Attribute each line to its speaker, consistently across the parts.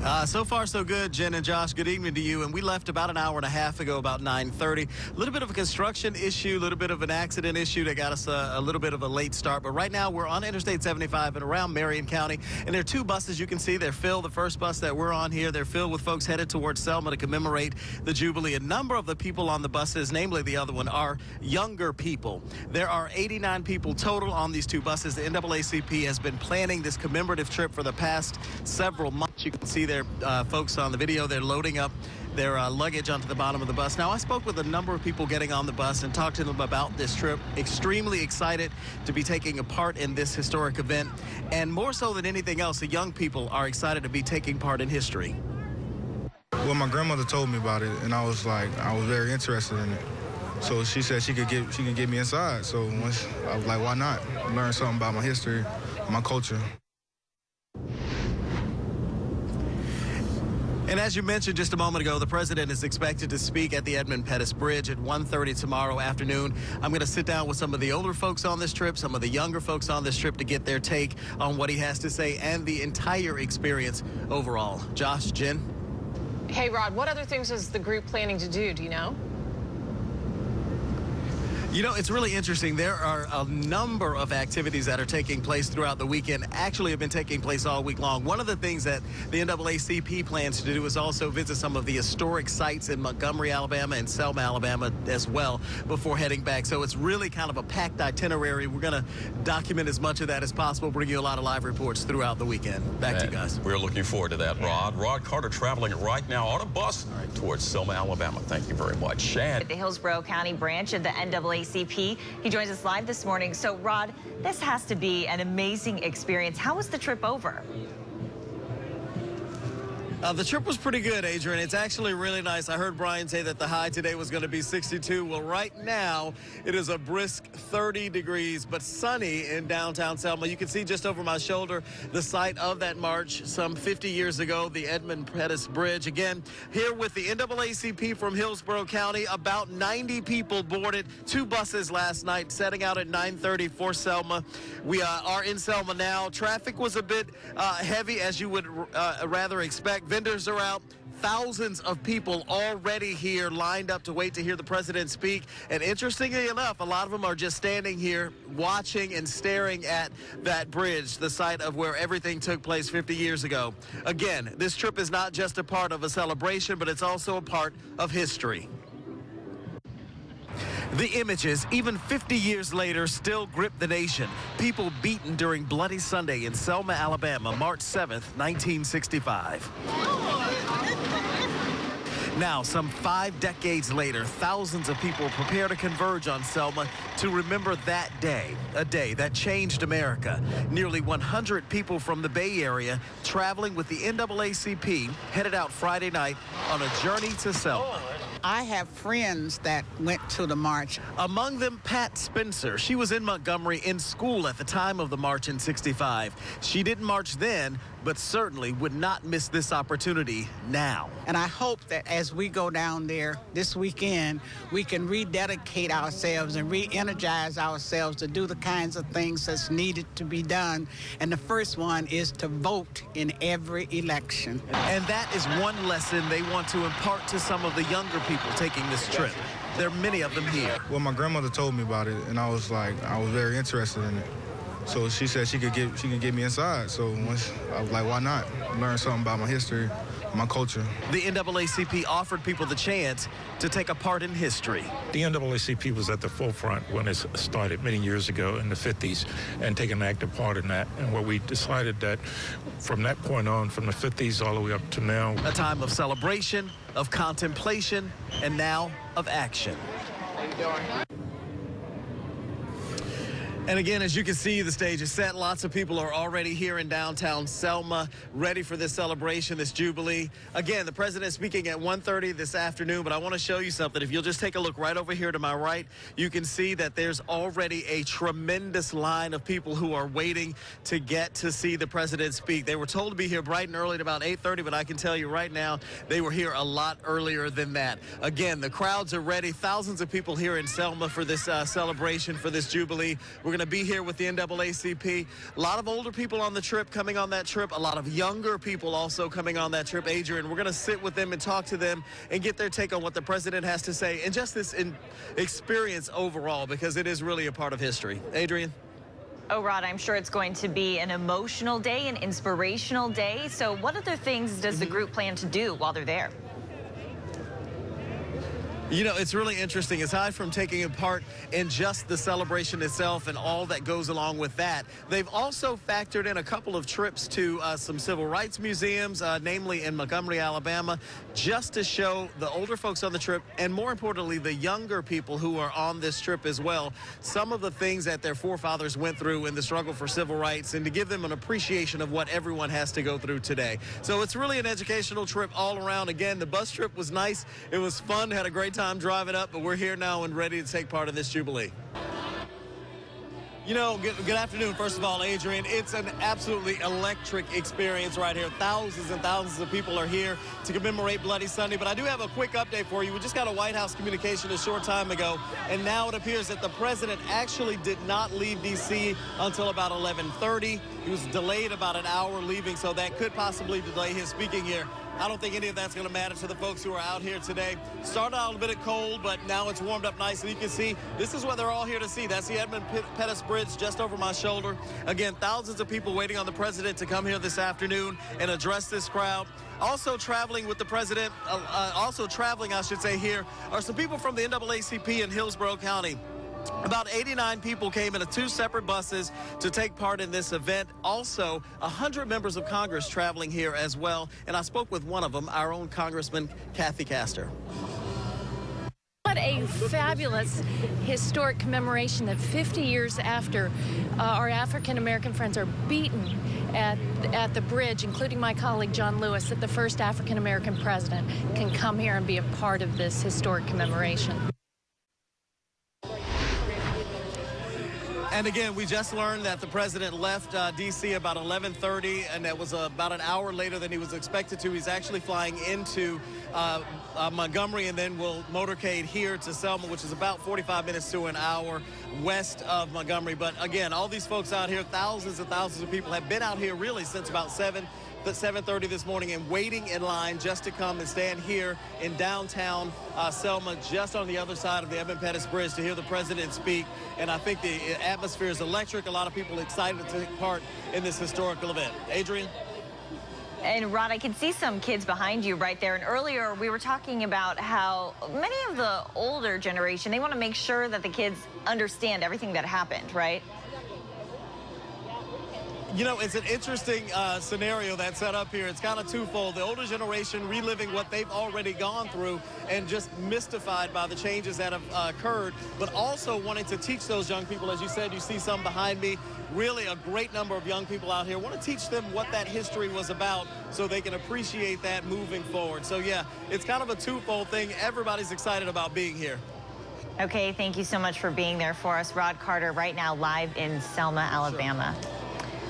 Speaker 1: So far, so good, Jen and Josh. Good evening to you. And we left about an hour and a half ago, about 9:30. A little bit of a construction issue, a little bit of an accident issue that got us a little bit of a late start. But right now, we're on Interstate 75 and around Marion County. And there are two buses you can see. They're filled. The first bus that we're on here, they're filled with folks headed towards Selma to commemorate the Jubilee. A number of the people on the buses, namely the other one, are younger people. There are 89 people total on these two buses. The NAACP has been planning this commemorative trip for the past several months. You can see their folks on the video. They're loading up their luggage onto the bottom of the bus. Now, I spoke with a number of people getting on the bus and talked to them about this trip. Extremely excited to be taking a part in this historic event. And more so than anything else, the young people are excited to be taking part in history.
Speaker 2: Well, my grandmother told me about it, and I was very interested in it. So she said she could get me inside. So once I was like, why not? Learn something about my history, my culture.
Speaker 1: And as you mentioned just a moment ago, the president is expected to speak at the Edmund Pettus Bridge at 1:30 tomorrow afternoon. I'm going to sit down with some of the older folks on this trip, some of the younger folks on this trip to get their take on what he has to say and the entire experience overall. Josh, Jen?
Speaker 3: Hey, Rod, what other things is the group planning to do? Do you know?
Speaker 1: You know, it's really interesting. There are a number of activities that are taking place throughout the weekend, actually have been taking place all week long. One of the things that the NAACP plans to do is also visit some of the historic sites in Montgomery, Alabama and Selma, Alabama as well before heading back. So it's really kind of a packed itinerary. We're going to document as much of that as possible, bring you a lot of live reports throughout the weekend. Back to you guys.
Speaker 4: We're looking forward to that, Rod. Rod Carter traveling right now on a bus towards Selma, Alabama. Thank you very much. Shad.
Speaker 5: At the Hillsborough County branch of the NAACP. He joins us live this morning. So, Rod, this has to be an amazing experience. How was the trip over?
Speaker 1: The trip was pretty good, Adrian. It's actually really nice. I heard Brian say that the high today was going to be 62. Well, right now, it is a brisk 30 degrees, but sunny in downtown Selma. You can see just over my shoulder the site of that march some 50 years ago, the Edmund Pettus Bridge. Again, here with the NAACP from Hillsborough County, about 90 people boarded two buses last night, setting out at 9:30 for Selma. We are in Selma now. Traffic was a bit heavy, as you would rather expect. Vendors are out. Thousands of people already here lined up to wait to hear the president speak. And interestingly enough, a lot of them are just standing here watching and staring at that bridge, the site of where everything took place 50 years ago. Again, this trip is not just a part of a celebration, but it's also a part of history. The images, even 50 years later, still grip the nation. People beaten during Bloody Sunday in Selma, Alabama, March 7th, 1965. Now, some 5 decades later, thousands of people prepare to converge on Selma to remember that day, a day that changed America. Nearly 100 people from the Bay Area traveling with the NAACP headed out Friday night on a journey to Selma.
Speaker 6: I have friends that went to the march.
Speaker 1: Among them, Pat Spencer. She was in Montgomery in school at the time of the march in 65. She didn't march then, but certainly would not miss this opportunity now.
Speaker 6: And I hope that as we go down there this weekend, we can rededicate ourselves and re-energize ourselves to do the kinds of things that's needed to be done. And the first one is to vote in every election.
Speaker 1: And that is one lesson they want to impart to some of the younger people taking this trip. There are many of them here.
Speaker 2: Well, my grandmother told me about it, and I was very interested in it. So she said she could get me inside. So once I was like, why not? Learn something about my history, my culture.
Speaker 1: The NAACP offered people the chance to take a part in history.
Speaker 7: The NAACP was at the forefront when it started many years ago in the 50s and taking an active part in that. And where we decided that from that point on, from the 50s all the way up to now.
Speaker 1: A time of celebration, of contemplation, and now of action.
Speaker 6: How you doing?
Speaker 1: And again, as you can see, the stage is set. Lots of people are already here in downtown Selma, ready for this celebration, this Jubilee. Again, the president is speaking at 1:30 this afternoon, but I want to show you something. If you'll just take a look right over here to my right, you can see that there's already a tremendous line of people who are waiting to get to see the president speak. They were told to be here bright and early at about 8:30, but I can tell you right now, they were here a lot earlier than that. Again, the crowds are ready. Thousands of people here in Selma for this celebration, for this Jubilee. We're going to be here with the NAACP. A lot of older people on the trip, coming on that trip. A lot of younger people also coming on that trip. Adrian, we're going to sit with them and talk to them and get their take on what the president has to say and just this experience overall, because it is really a part of history. Adrian?
Speaker 5: Oh, Rod, I'm sure it's going to be an emotional day, an inspirational day. So what other things does the group plan to do while they're there?
Speaker 1: You know, it's really interesting. Aside from taking a part in just the celebration itself and all that goes along with that, they've also factored in a couple of trips to some civil rights museums, namely in Montgomery, Alabama, just to show the older folks on the trip and, more importantly, the younger people who are on this trip as well, some of the things that their forefathers went through in the struggle for civil rights, and to give them an appreciation of what everyone has to go through today. So it's really an educational trip all around. Again, the bus trip was nice. It was fun. Had a great time driving up, but we're here now and ready to take part in this Jubilee. You know, good afternoon, first of all, Adrian. It's an absolutely electric experience right here. Thousands and thousands of people are here to commemorate Bloody Sunday. But I do have a quick update for you. We just got a White House communication a short time ago, and now it appears that the president actually did not leave D.C. until about 11:30. He was delayed about an hour leaving, so that could possibly delay his speaking here. I don't think any of that's going to matter to the folks who are out here today. Started out a bit cold, but now it's warmed up nice. And you can see this is what they're all here to see. That's the Edmund Pettus Bridge just over my shoulder. Again, thousands of people waiting on the president to come here this afternoon and address this crowd. Also traveling with the president, I should say, here are some people from the NAACP in Hillsborough County. About 89 people came in 2 separate buses to take part in this event. Also, 100 members of Congress traveling here as well. And I spoke with one of them, our own Congressman Kathy Castor.
Speaker 8: What a fabulous historic commemoration that 50 years after our African-American friends are beaten at the bridge, including my colleague John Lewis, that the first African-American president can come here and be a part of this historic commemoration.
Speaker 1: And again, we just learned that the president left D.C. about 11:30, and that was about an hour later than he was expected to. He's actually flying into Montgomery and then will motorcade here to Selma, which is about 45 minutes to an hour west of Montgomery. But again, all these folks out here, thousands and thousands of people have been out here really since about 7:30 this morning and waiting in line just to come and stand here in downtown Selma, just on the other side of the Edmund Pettus Bridge, to hear the president speak. And I think the atmosphere is electric. A lot of people excited to take part in this historical event. Adrian?
Speaker 5: And Rod, I can see some kids behind you right there. And earlier we were talking about how many of the older generation, they want to make sure that the kids understand everything that happened, right?
Speaker 1: You know, it's an interesting scenario that's set up here. It's kind of twofold. The older generation reliving what they've already gone through and just mystified by the changes that have occurred, but also wanting to teach those young people. As you said, you see some behind me, really a great number of young people out here. Want to teach them what that history was about so they can appreciate that moving forward. So, yeah, it's kind of a twofold thing. Everybody's excited about being here.
Speaker 5: Okay, thank you so much for being there for us. Rod Carter right now live in Selma, Alabama. Sure.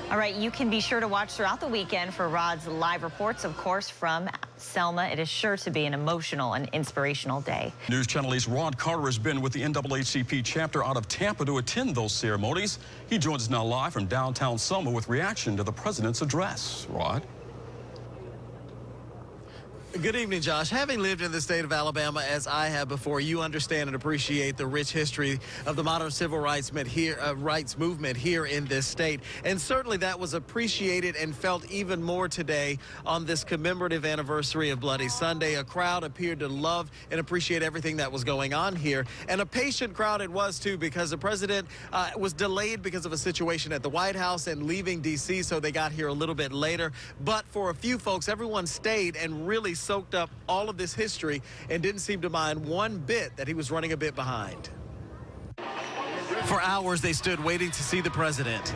Speaker 5: All right, you can be sure to watch throughout the weekend for Rod's live reports, of course, from Selma. It is sure to be an emotional and inspirational day.
Speaker 4: News Channel 8's Rod Carter has been with the NAACP chapter out of Tampa to attend those ceremonies. He joins us now live from downtown Selma with reaction to the president's address. Rod?
Speaker 1: Good evening, Josh. Having lived in the state of Alabama as I have before, you understand and appreciate the rich history of the modern civil rights movement here in this state. And certainly that was appreciated and felt even more today on this commemorative anniversary of Bloody Sunday. A crowd appeared to love and appreciate everything that was going on here. And a patient crowd it was, too, because the president was delayed because of a situation at the White House and leaving D.C., so they got here a little bit later. But for a few folks, everyone stayed and really soaked up all of this history and didn't seem to mind one bit that he was running a bit behind. For hours, they stood waiting to see the president.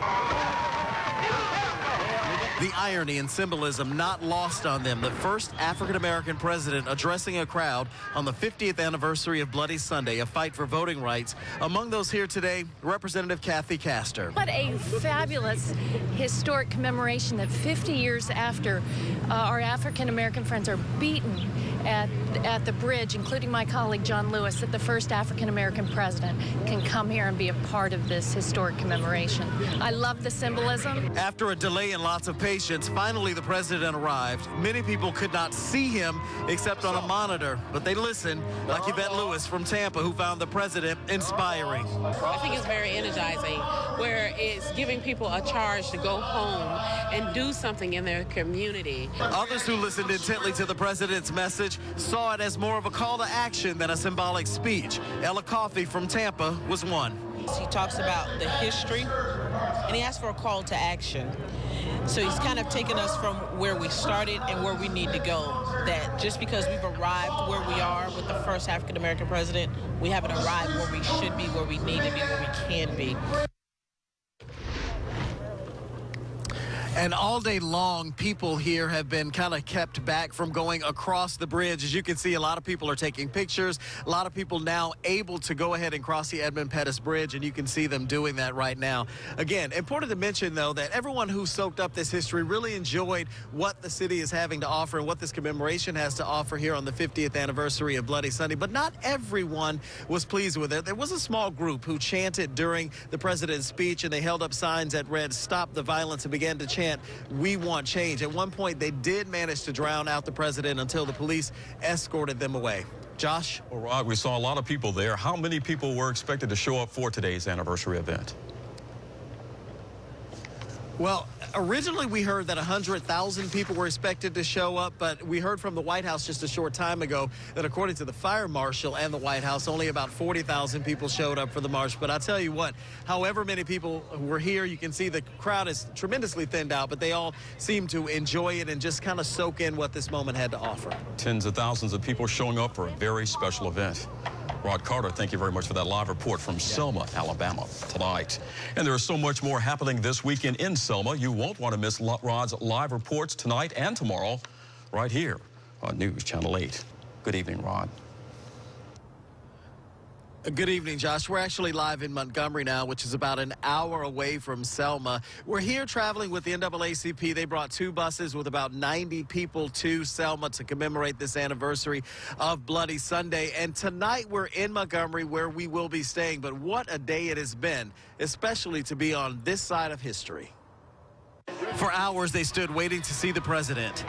Speaker 1: The irony and symbolism not lost on them. The first African-American president addressing a crowd on the 50th anniversary of Bloody Sunday, a fight for voting rights. Among those here today, Representative Kathy Castor.
Speaker 8: What a fabulous historic commemoration that 50 years after our African-American friends are beaten at the bridge, including my colleague John Lewis, that the first African-American president can come here and be a part of this historic commemoration. I love the symbolism.
Speaker 1: After a delay and lots of patience, finally the president arrived. Many people could not see him except on a monitor, but they listened, like Yvette Lewis from Tampa, who found the president inspiring.
Speaker 9: I think it's very energizing, where it's giving people a charge to go home and do something in their community.
Speaker 1: Others who listened intently to the president's message saw it as more of a call to action than a symbolic speech. Ella Coffey from Tampa was one.
Speaker 10: He talks about the history, and he asks for a call to action. So he's kind of taken us from where we started and where we need to go. That just because we've arrived where we are with the first African-American president, we haven't arrived where we should be, where we need to be, where we can be.
Speaker 1: And all day long, people here have been kind of kept back from going across the bridge. As you can see, a lot of people are taking pictures. A lot of people now able to go ahead and cross the Edmund Pettus Bridge, and you can see them doing that right now. Again, important to mention, though, that everyone who soaked up this history really enjoyed what the city is having to offer and what this commemoration has to offer here on the 50th anniversary of Bloody Sunday. But not everyone was pleased with it. There was a small group who chanted during the president's speech, and they held up signs that read, "Stop the violence," and began to chant, "We want change." At one point, they did manage to drown out the president until the police escorted them away. Josh?
Speaker 4: Well, Rod, we saw a lot of people there. How many people were expected to show up for today's anniversary event?
Speaker 1: Well, originally we heard that 100,000 people were expected to show up, but we heard from the White House just a short time ago that according to the fire marshal and the White House, only about 40,000 people showed up for the march. But I'll tell you what, however many people were here, you can see the crowd is tremendously thinned out, but they all seem to enjoy it and just kind of soak in what this moment had to offer.
Speaker 4: Tens of thousands of people showing up for a very special event. Rod Carter, thank you very much for that live report from Selma, Alabama tonight. And there is so much more happening this weekend in Selma. You won't want to miss Rod's live reports tonight and tomorrow right here on News Channel 8. Good evening, Rod.
Speaker 1: Good evening, Josh. We're actually live in Montgomery now, which is about an hour away from Selma. We're here traveling with the NAACP. They brought 2 buses with about 90 people to Selma to commemorate this anniversary of Bloody Sunday. And tonight we're in Montgomery where we will be staying. But what a day it has been, especially to be on this side of history. For hours, they stood waiting to see the president.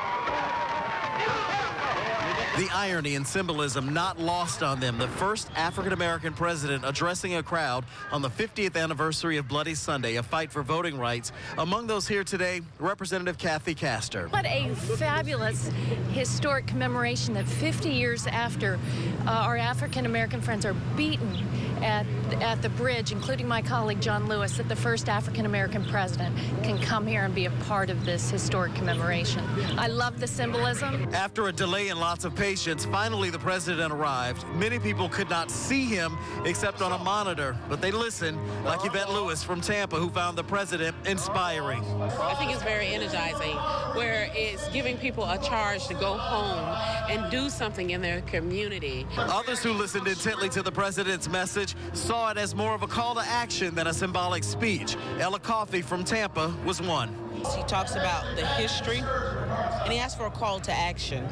Speaker 1: The irony and symbolism not lost on them. The first African-American president addressing a crowd on the 50th anniversary of Bloody Sunday, a fight for voting rights. Among those here today, Representative Kathy Castor.
Speaker 8: What a fabulous historic commemoration that 50 years after our African-American friends are beaten at the bridge, including my colleague John Lewis, that the first African-American president can come here and be a part of this historic commemoration. I love the symbolism.
Speaker 1: After a delay and lots of patience, finally the president arrived. Many people could not see him except on a monitor, but they listened, like Yvette Lewis from Tampa, who found the president inspiring.
Speaker 9: I think it's very energizing, where it's giving people a charge to go home and do something in their community.
Speaker 1: Others who listened intently to the president's message saw it as more of a call to action than a symbolic speech. Ella Coffey from Tampa was one.
Speaker 10: He talks about the history, and he asks for a call to action.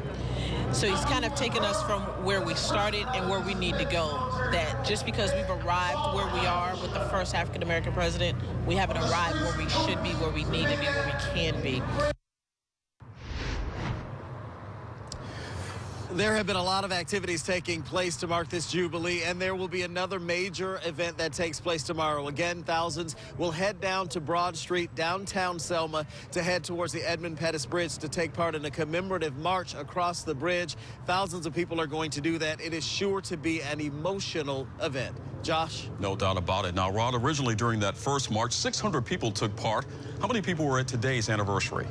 Speaker 10: So he's kind of taken us from where we started and where we need to go. That just because we've arrived where we are with the first African-American president, we haven't arrived where we should be, where we need to be, where we can be.
Speaker 1: There have been a lot of activities taking place to mark this Jubilee, and there will be another major event that takes place tomorrow. Again, thousands will head down to Broad Street, downtown Selma, to head towards the Edmund Pettus Bridge to take part in a commemorative march across the bridge. Thousands of people are going to do that. It is sure to be an emotional event. Josh?
Speaker 4: No doubt about it. Now, Rod, originally during that first march, 600 people took part. How many people were at today's anniversary?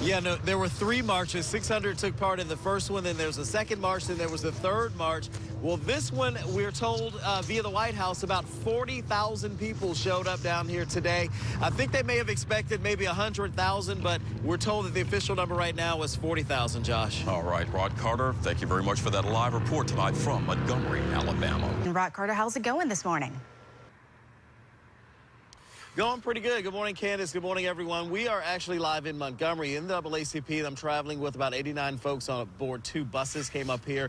Speaker 1: Yeah, no, there were 3 marches. 600 took part in the first one, then there was a second march, then there was the third march. Well, this one, we're told via the White House, about 40,000 people showed up down here today. I think they may have expected maybe 100,000, but we're told that the official number right now is 40,000, Josh.
Speaker 4: All right, Rod Carter, thank you very much for that live report tonight from Montgomery, Alabama.
Speaker 11: And Rod Carter, how's it going this morning?
Speaker 1: Going pretty good. Good morning, Candace. Good morning, everyone. We are actually live in Montgomery in the NAACP. I'm traveling with about 89 folks on board 2 buses. Came up here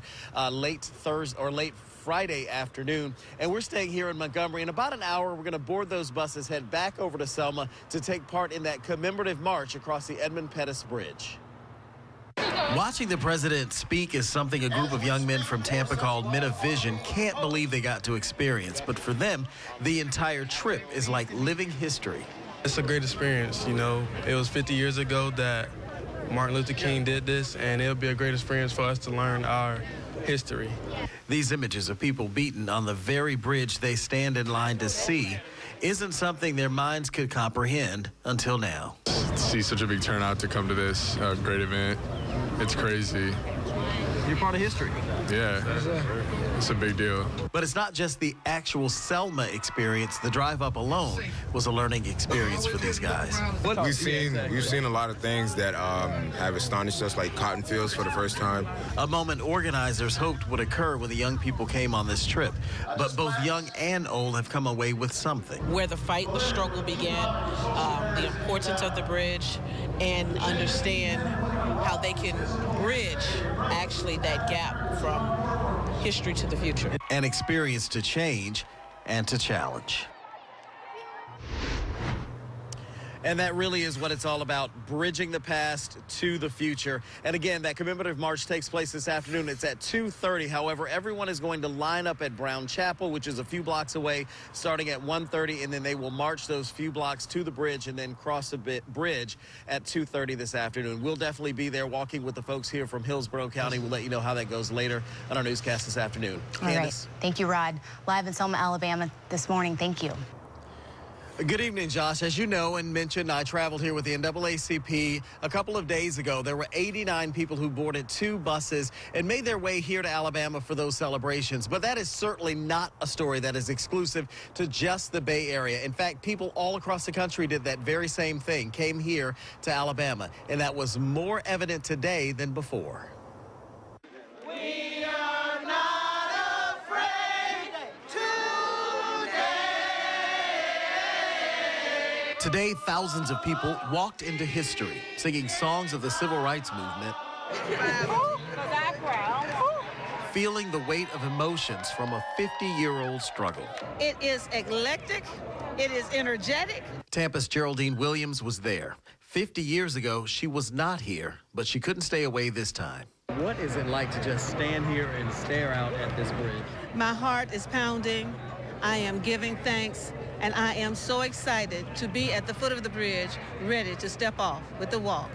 Speaker 1: late Friday afternoon, and we're staying here in Montgomery. In about an hour, we're going to board those buses, head back over to Selma to take part in that commemorative march across the Edmund Pettus Bridge. Watching the president speak is something a group of young men from Tampa called Men of Vision can't believe they got to experience. But for them, the entire trip is like living history.
Speaker 12: It's a great experience, you know. It was 50 years ago that Martin Luther King did this, and it'll be a great experience for us to learn our history.
Speaker 1: These images of people beaten on the very bridge they stand in line to see isn't something their minds could comprehend until now.
Speaker 13: To see such a big turnout to come to this great event, it's crazy.
Speaker 1: You're part of history.
Speaker 13: Yeah, it's a big deal.
Speaker 1: But it's not just the actual Selma experience. The drive up alone was a learning experience for these guys.
Speaker 14: We've seen a lot of things that have astonished us, like cotton fields for the first time.
Speaker 1: A moment organizers hoped would occur when the young people came on this trip. But both young and old have come away with something.
Speaker 10: Where the fight, the struggle began, the importance of the bridge, and understand how they can bridge actually that gap from history to the future.
Speaker 1: An experience to change and to challenge. And that really is what it's all about, bridging the past to the future. And again, that commemorative march takes place this afternoon. It's at 2:30. However, everyone is going to line up at Brown Chapel, which is a few blocks away, starting at 1:30, and then they will march those few blocks to the bridge and then cross the bridge at 2:30 this afternoon. We'll definitely be there walking with the folks here from Hillsborough County. We'll let you know how that goes later on our newscast this afternoon.
Speaker 11: All
Speaker 1: Candace?
Speaker 11: right. Thank you, Rod. Live in Selma, Alabama this morning. Thank you.
Speaker 1: Good evening, Josh. As you know and mentioned, I traveled here with the NAACP a couple of days ago. There were 89 people who boarded 2 buses and made their way here to Alabama for those celebrations. But that is certainly not a story that is exclusive to just the Bay Area. In fact, people all across the country did that very same thing, came here to Alabama. And that was more evident today than before. Today, thousands of people walked into history, singing songs of the civil rights movement, feeling the weight of emotions from a 50-year-old struggle.
Speaker 15: It is eclectic. It is energetic.
Speaker 1: Tampa's Geraldine Williams was there. 50 years ago, she was not here, but she couldn't stay away this time.
Speaker 16: What is it like to just stand here and stare out at this bridge?
Speaker 15: My heart is pounding. I am giving thanks. And I am so excited to be at the foot of the bridge, ready to step off with the walk.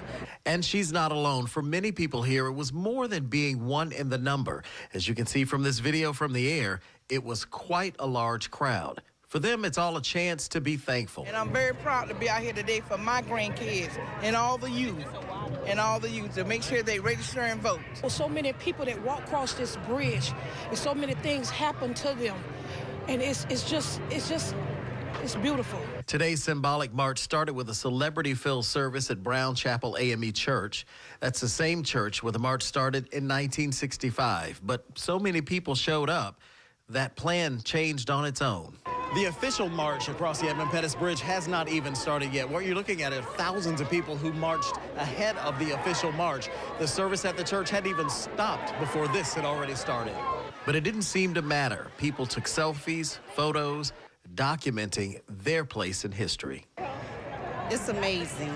Speaker 1: And she's not alone. For many people here, it was more than being one in the number. As you can see from this video from the air, it was quite a large crowd. For them, it's all a chance to be thankful.
Speaker 17: And I'm very proud to be out here today for my grandkids and all the youth. To make sure they register and vote.
Speaker 18: Well, so many people that walk across this bridge, and so many things happen to them. And it's beautiful.
Speaker 1: Today's symbolic march started with a celebrity-filled service at Brown Chapel AME Church. That's the same church where the march started in 1965. But so many people showed up, that plan changed on its own. The official march across the Edmund Pettus Bridge has not even started yet. What you're looking at are thousands of people who marched ahead of the official march. The service at the church hadn't even stopped before this had already started. But it didn't seem to matter. People took selfies, photos, documenting their place in history.
Speaker 15: It's amazing.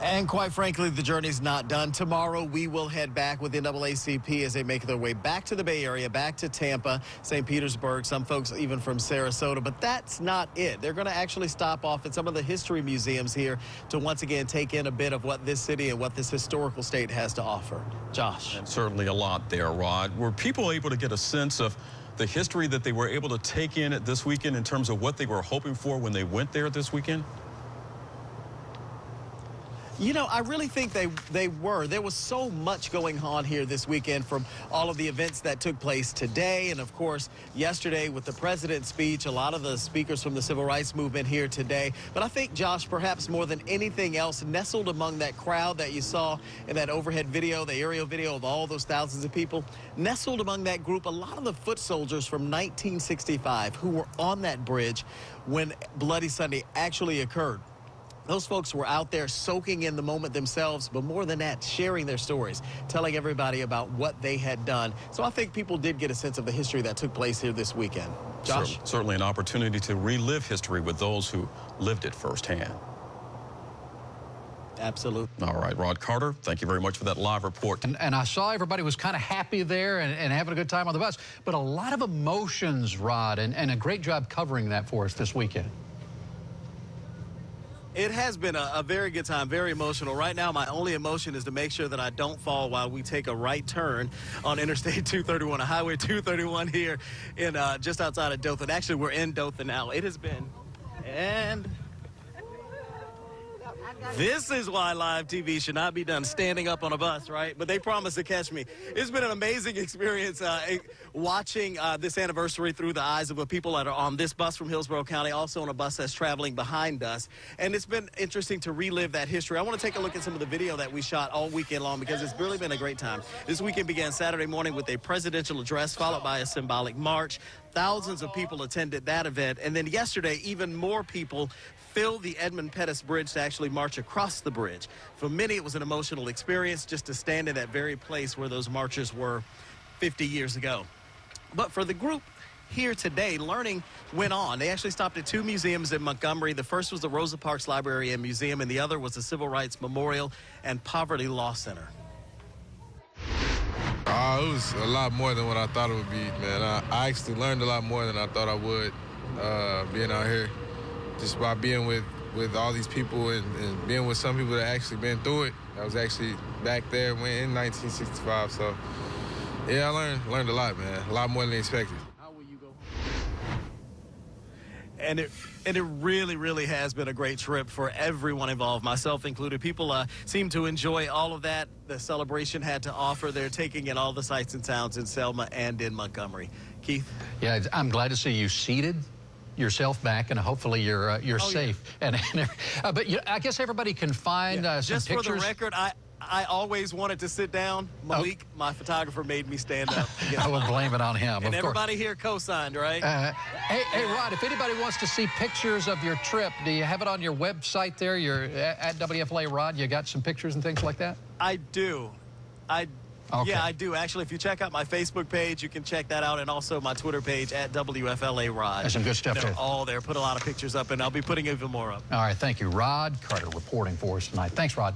Speaker 1: And quite frankly, the journey's not done. Tomorrow, we will head back with the NAACP as they make their way back to the Bay Area, back to Tampa, St. Petersburg, some folks even from Sarasota. But that's not it. They're going to actually stop off at some of the history museums here to once again take in a bit of what this city and what this historical state has to offer. Josh.
Speaker 4: And certainly a lot there, Rod. Were people able to get a sense of the history that they were able to take in this weekend in terms of what they were hoping for when they went there this weekend?
Speaker 1: You know, I really think they were. There was so much going on here this weekend, from all of the events that took place today, and of course yesterday with the president's speech, a lot of the speakers from the civil rights movement here today. But I think, Josh, perhaps more than anything else, nestled among that crowd that you saw in that overhead video, the aerial video of all those thousands of people, nestled among that group, a lot of the foot soldiers from 1965 who were on that bridge when Bloody Sunday actually occurred. Those folks were out there soaking in the moment themselves, but more than that, sharing their stories, telling everybody about what they had done. So I think people did get a sense of the history that took place here this weekend. Josh?
Speaker 4: Certainly an opportunity to relive history with those who lived it firsthand.
Speaker 1: Absolutely.
Speaker 4: All right, Rod Carter, thank you very much for that live report.
Speaker 19: And I saw everybody was kind of happy there and having a good time on the bus, but a lot of emotions, Rod, and a great job covering that for us this weekend.
Speaker 1: It has been a very good time, very emotional. Right now, my only emotion is to make sure that I don't fall while we take a right turn on Interstate 231, Highway 231 here in just outside of Dothan. Actually, we're in Dothan now. It has been, and this is why live TV should not be done standing up on a bus, right? But they promised to catch me. It's been an amazing experience watching this anniversary through the eyes of the people that are on this bus from Hillsborough County, also on a bus that's traveling behind us. And it's been interesting to relive that history. I want to take a look at some of the video that we shot all weekend long, because it's really been a great time. This weekend began Saturday morning with a presidential address, followed by a symbolic march. Thousands of people attended that event. And then yesterday, even more people filled the Edmund Pettus Bridge to actually march across the bridge. For many, it was an emotional experience just to stand in that very place where those marchers were 50 years ago. But for the group here today, learning went on. They actually stopped at two museums in Montgomery. The first was the Rosa Parks Library and Museum, and the other was the Civil Rights Memorial and Poverty Law Center.
Speaker 13: It was a lot more than what I thought it would be, man. I actually learned a lot more than I thought I would being out here. Just by being with all these people and being with some people that actually been through it. I was actually back there in 1965, so yeah, I learned a lot, man. A lot more than expected.
Speaker 1: How will you go home? And it really, really has been a great trip for everyone involved, myself included. People seem to enjoy all of that the celebration had to offer. They're taking in all the sights and sounds in Selma and in Montgomery. Keith?
Speaker 19: Yeah, I'm glad to see you seated yourself back, and hopefully you're safe. Yeah. But I guess everybody can find some
Speaker 1: just
Speaker 19: pictures.
Speaker 1: For the record, I always wanted to sit down. Malik, my photographer, made me stand up.
Speaker 19: I would blame it on him.
Speaker 1: And everybody here co-signed, right?
Speaker 19: Hey, Rod, if anybody wants to see pictures of your trip, do you have it on your website there? You're at WFLA Rod. You got some pictures and things like that?
Speaker 1: I do.
Speaker 19: Okay.
Speaker 1: Yeah, I do. Actually, if you check out my Facebook page, you can check that out, and also my Twitter page at WFLA Rod.
Speaker 19: There's some good stuff
Speaker 1: They're
Speaker 19: there.
Speaker 1: all there. Put a lot of pictures up, and I'll be putting even more up.
Speaker 19: All right, thank you. Rod Carter reporting for us tonight. Thanks, Rod.